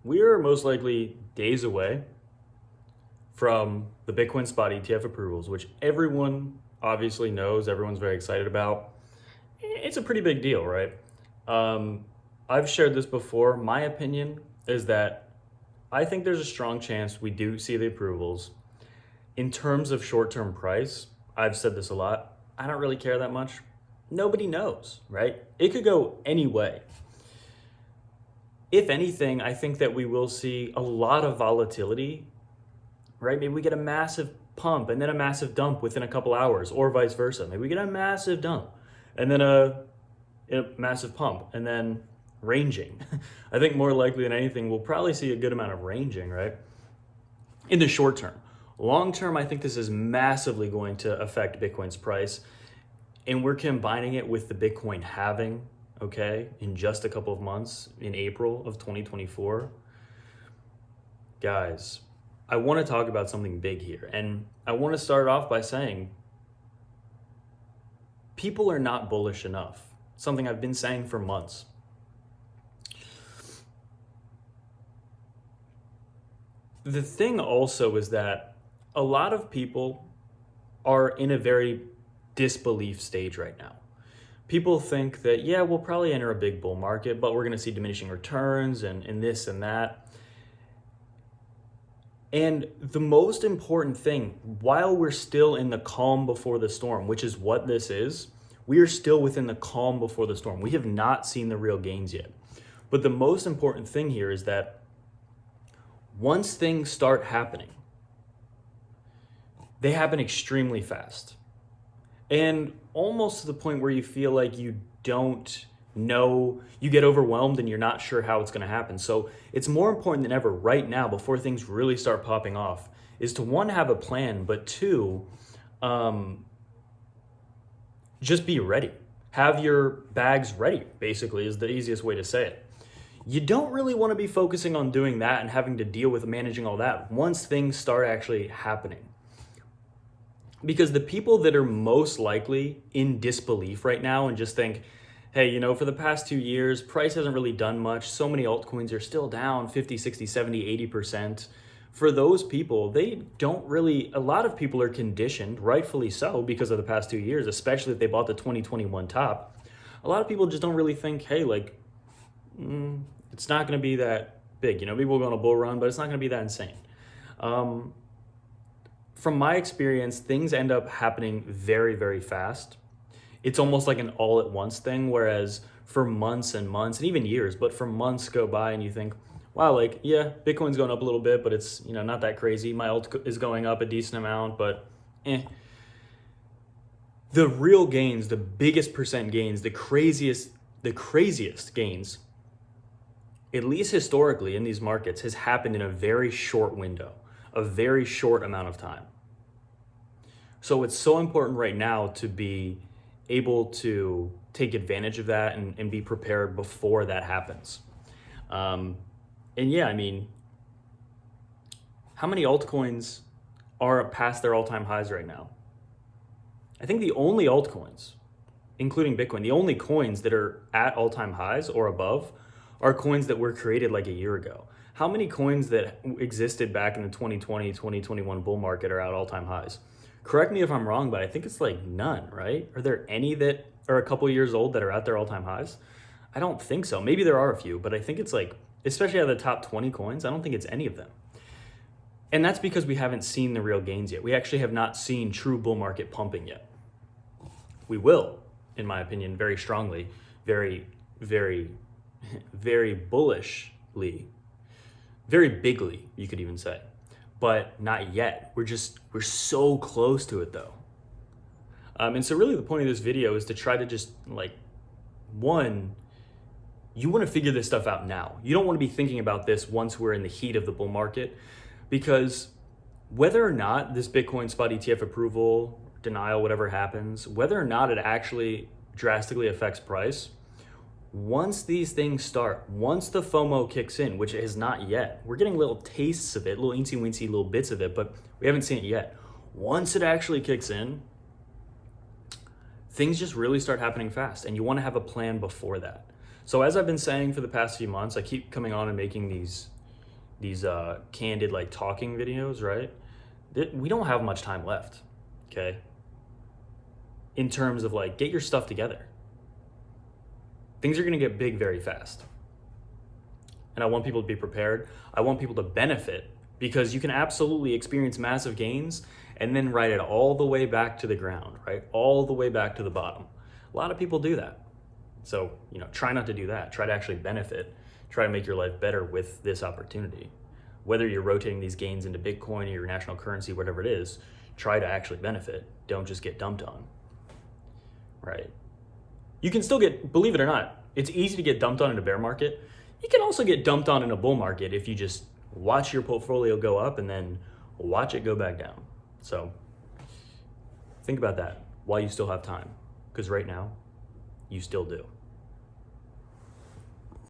we are most likely days away from the Bitcoin spot ETF approvals, which everyone obviously knows, everyone's very excited about. It's a pretty big deal, right? I've shared this before. My opinion is that I think there's a strong chance we do see the approvals. In terms of short-term price, I've said this a lot, I don't really care that much. Nobody knows, right? It could go any way. If anything, I think that we will see a lot of volatility, right? Maybe we get a massive pump and then a massive dump within a couple hours, or vice versa. Maybe we get a massive dump and then a massive pump and then ranging. I think more likely than anything, we'll probably see a good amount of ranging, right? In the short term. Long term, I think this is massively going to affect Bitcoin's price. And we're combining it with the Bitcoin halving, okay, in just a couple of months in April of 2024. Guys, I want to talk about something big here. And I want to start off by saying people are not bullish enough. Something I've been saying for months. The thing also is that a lot of people are in a very disbelief stage right now. People think that, yeah, we'll probably enter a big bull market, but we're going to see diminishing returns and this and that. And the most important thing, while we're still in the calm before the storm, which is what this is, we are still within the calm before the storm. We have not seen the real gains yet. But the most important thing here is that once things start happening, they happen extremely fast. And almost to the point where you feel like you don't know, you get overwhelmed and you're not sure how it's going to happen. So it's more important than ever right now, before things really start popping off, is to one, have a plan, but two, just be ready. Have your bags ready, basically, is the easiest way to say it. You don't really want to be focusing on doing that and having to deal with managing all that once things start actually happening. Because the people that are most likely in disbelief right now and just think, hey, you know, for the past 2 years, price hasn't really done much. So many altcoins are still down 50, 60, 70, 80%. For those people, they don't really, a lot of people are conditioned, rightfully so, because of the past 2 years, especially if they bought the 2021 top. A lot of people just don't really think, hey, like, it's not going to be that big. You know, people go on a bull run, but it's not going to be that insane. From my experience, things end up happening very, very fast. It's almost like an all at once thing, whereas for months and months, and even years, but for months go by and you think, wow, like, yeah, Bitcoin's going up a little bit, but it's, you know, not that crazy. My alt is going up a decent amount, but The real gains, the biggest percent gains, the craziest gains, at least historically in these markets, has happened in a very short window, a very short amount of time. So it's so important right now to be able to take advantage of that and be prepared before that happens. And yeah, I mean, how many altcoins are past their all-time highs right now? I think the only altcoins, including Bitcoin, the only coins that are at all-time highs or above are coins that were created like a year ago. How many coins that existed back in the 2020, 2021 bull market are at all-time highs? Correct me if I'm wrong, but I think it's like none, right? Are there any that are a couple years old that are at their all-time highs? I don't think so. Maybe there are a few, but I think it's like, especially out of the top 20 coins, I don't think it's any of them. And that's because we haven't seen the real gains yet. We actually have not seen true bull market pumping yet. We will, in my opinion, very strongly, very, very, very bullishly, very bigly, you could even say, but not yet. We're so close to it though. And so really the point of this video is to try to just like, one, you want to figure this stuff out now. You don't want to be thinking about this once we're in the heat of the bull market, because whether or not this Bitcoin spot ETF approval, denial, whatever happens, whether or not it actually drastically affects price, once these things start, once the FOMO kicks in, which it has not yet, we're getting little tastes of it, little eensy-weensy little bits of it, but we haven't seen it yet. Once it actually kicks in, things just really start happening fast, and you want to have a plan before that. So as I've been saying for the past few months, I keep coming on and making these these candid like talking videos, right? We don't have much time left, okay? In terms of like, get your stuff together. Things are gonna get big very fast. And I want people to be prepared. I want people to benefit, because you can absolutely experience massive gains and then ride it all the way back to the ground, right? All the way back to the bottom. A lot of people do that. So, try not to do that. Try to actually benefit. Try to make your life better with this opportunity. Whether you're rotating these gains into Bitcoin or your national currency, whatever it is, try to actually benefit. Don't just get dumped on, right? You can still believe it or not, it's easy to get dumped on in a bear market. You can also get dumped on in a bull market if you just watch your portfolio go up and then watch it go back down. So think about that while you still have time, because right now you still do.